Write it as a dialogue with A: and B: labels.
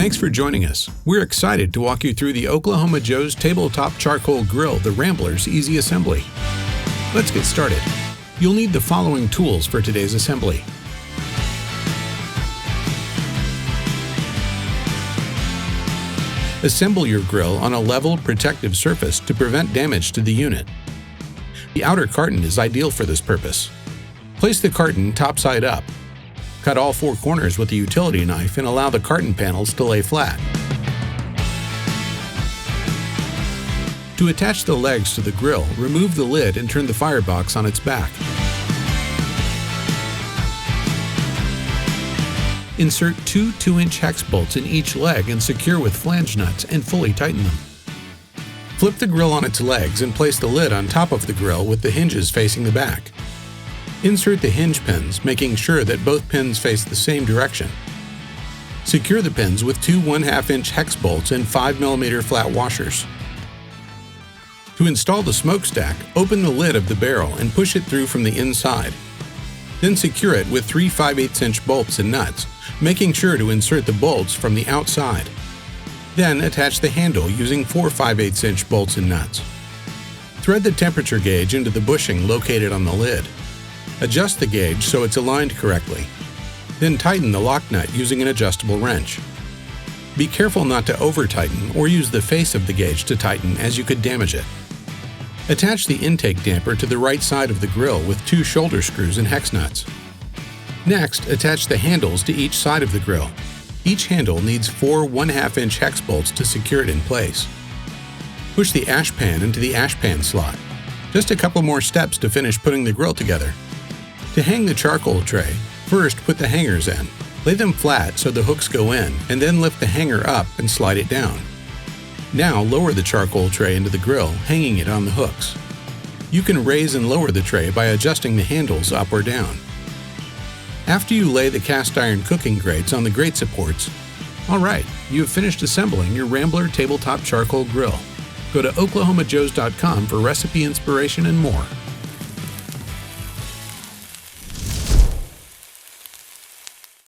A: Thanks for joining us. We're excited to walk you through the Oklahoma Joe's Tabletop Charcoal Grill, the Rambler's Easy Assembly. Let's get started. You'll need the following tools for today's assembly. Assemble your grill on a level, protective surface to prevent damage to the unit. The outer carton is ideal for this purpose. Place the carton topside up. Cut all four corners with a utility knife and allow the carton panels to lay flat. To attach the legs to the grill, remove the lid and turn the firebox on its back. Insert two 2-inch hex bolts in each leg and secure with flange nuts and fully tighten them. Flip the grill on its legs and place the lid on top of the grill with the hinges facing the back. Insert the hinge pins, making sure that both pins face the same direction. Secure the pins with two 1/2-inch hex bolts and 5mm flat washers. To install the smokestack, open the lid of the barrel and push it through from the inside. Then secure it with three 5/8-inch bolts and nuts, making sure to insert the bolts from the outside. Then attach the handle using four 5/8-inch bolts and nuts. Thread the temperature gauge into the bushing located on the lid. Adjust the gauge so it's aligned correctly. Then tighten the lock nut using an adjustable wrench. Be careful not to over-tighten or use the face of the gauge to tighten, as you could damage it. Attach the intake damper to the right side of the grill with two shoulder screws and hex nuts. Next, attach the handles to each side of the grill. Each handle needs four 1/2-inch hex bolts to secure it in place. Push the ash pan into the ash pan slot. Just a couple more steps to finish putting the grill together. To hang the charcoal tray, first put the hangers in. Lay them flat so the hooks go in, and then lift the hanger up and slide it down. Now lower the charcoal tray into the grill, hanging it on the hooks. You can raise and lower the tray by adjusting the handles up or down. After you lay the cast iron cooking grates on the grate supports, alright, you have finished assembling your Rambler Tabletop Charcoal Grill. Go to oklahomajoes.com for recipe inspiration and more.